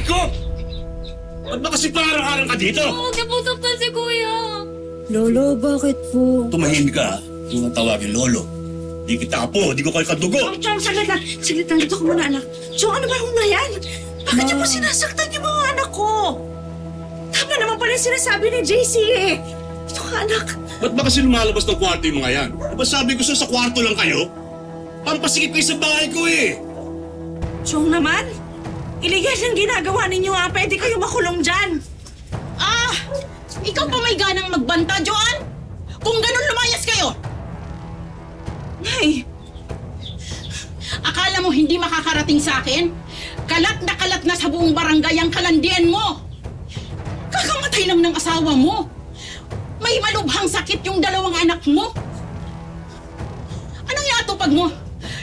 ko! Ba't ba kasi parang-harang ka dito? Huwag niyo po saktan si Kuya. Lolo, bakit po? Tumahimik ka, yung ang tawagin lolo. Di kita apo, di ko kayo kadugo. Chong, saglit lang. Saglit lang. Dito ka muna, anak. Chong, ano ba yung na yan? Bakit niyo po sinasaktan yung mga anak ko? Tama naman pala yung sinasabi ni JC eh. Ito ka, anak. Ba't ba kasi lumalabas ng kwarto yung mga yan? Diba sabi ko sa kwarto lang kayo? Pampasikip kayo sa bahay ko eh. Chong naman, iligal yung ginagawa ninyo ha. Pwede kayo makulong dyan. Ah! Ikaw pa may ganang magbanta, Joan? Kung ganun, lumayas kayo! Nay, Akala mo hindi makakarating sa akin? Kalat na sa buong barangay ang kalandian mo! Kakamatay lang ng asawa mo! May malubhang sakit yung dalawang anak mo! Anong yatupag mo?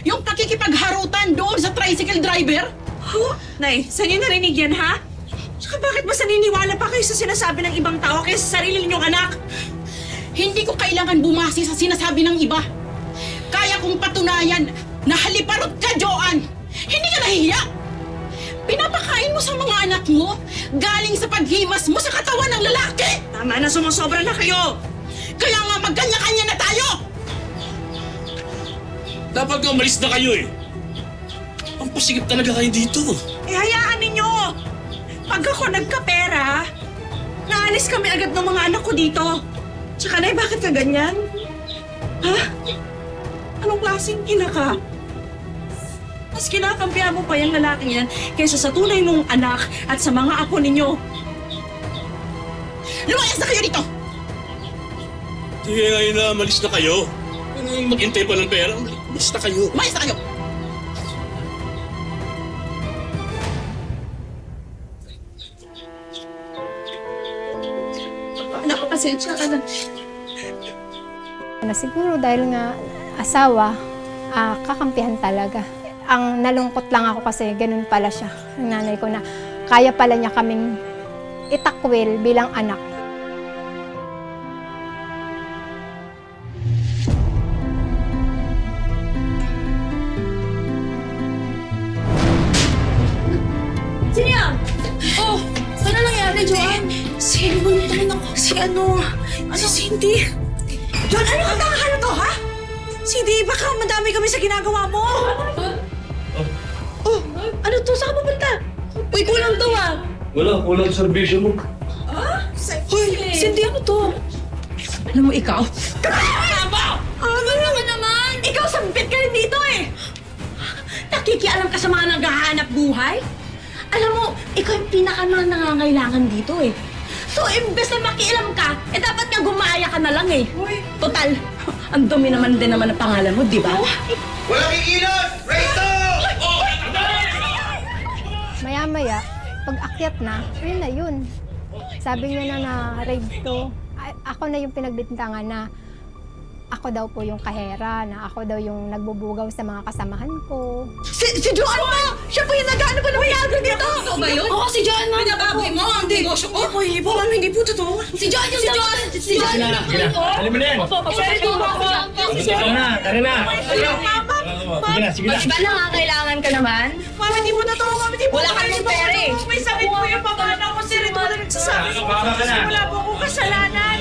Yung pakikipagharutan doon sa tricycle driver? huh? Nay, saan niyo narinig yan ha? Tsaka bakit mas naniniwala pa kayo sa sinasabi ng ibang tao kaysa sa sarili ninyong anak? Hindi ko kailangan bumasi sa sinasabi ng iba. Kaya kong patunayan na haliparot ka, Joan! Hindi ka nahihiya! Pinapakain mo sa mga anak mo galing sa paghimas mo sa katawan ng lalaki! Tama na, sumusobra na kayo. Kaya nga magkanya-kanya na tayo! Dapat nga umalis na kayo eh. Pampasikip talaga kayo dito. Eh, hayaan ninyo. Pag ako nagkapera, naalis kami agad ng mga anak ko dito. Tsaka, Nay, bakit ka ganyan? Ha? Anong klaseng ina ka? Mas kinakampihan mo pa yung lalaking yan kaysa sa tunay mong anak at sa mga apo ninyo. Lumayas na kayo dito! Sige ngayon na, malis na kayo. Mag-intay pa ng pera, malis na kayo. Lumayas na kayo! Anak, pasensya ka na. Na siguro dahil nga asawa, kakampihan talaga. Ang nalungkot lang ako kasi ganun pala siya, ang nanay ko na kaya pala niya kaming itakwil bilang anak. Sino yan? Oh, ano nangyari, Joan? Sino na naman ako? Si Cindy. Joan, ano ka tanga to, ha? Cindy, baka madami kami sa ginagawa mo. Oh, ano to? Saan ka pupunta? Uy, kulang to, ah. Kulang servisyo mo. Hoy, Cindy, ano to? Alam mo, ikaw? Ano naman? Ikaw, sampit ka rin dito, eh. Nakikialam ka sa mga naghahanap buhay? Alam mo, ikaw yung pinaka mga nangangailangan dito, eh. So, imbes na makialam ka, dapat nga gumaya ka na lang, eh. Total, ang dumi naman din naman ang pangalan mo, di ba? Walang ikilos! Rito! Maya-maya, pag akyat na, yun na yun. Sabi niya na raid to, ako na yung pinagbintangan na ako daw po yung kahera, na ako daw yung nagbubugaw sa mga kasamahan ko. Si Joan mo! Siya po yung nag-ano ba ng mayagro dito? Ito ba yun? Oo, si John, ma'am. Binababoy mo ang negosyo ko! Hindi po, ma'am, hindi po totoo. Si John yung dapat. Si John yung dapat. Alam mo na yan. Tara na. Sige na. Ba nangangailangan ka naman? Ma'am, hindi po totoo, ma'am, hindi po. Wala ka ng pera, eh. May sakit po yung pamana ko, si Rito na nagsasabi ko. Baka ka na. Wala po akong kasalanan.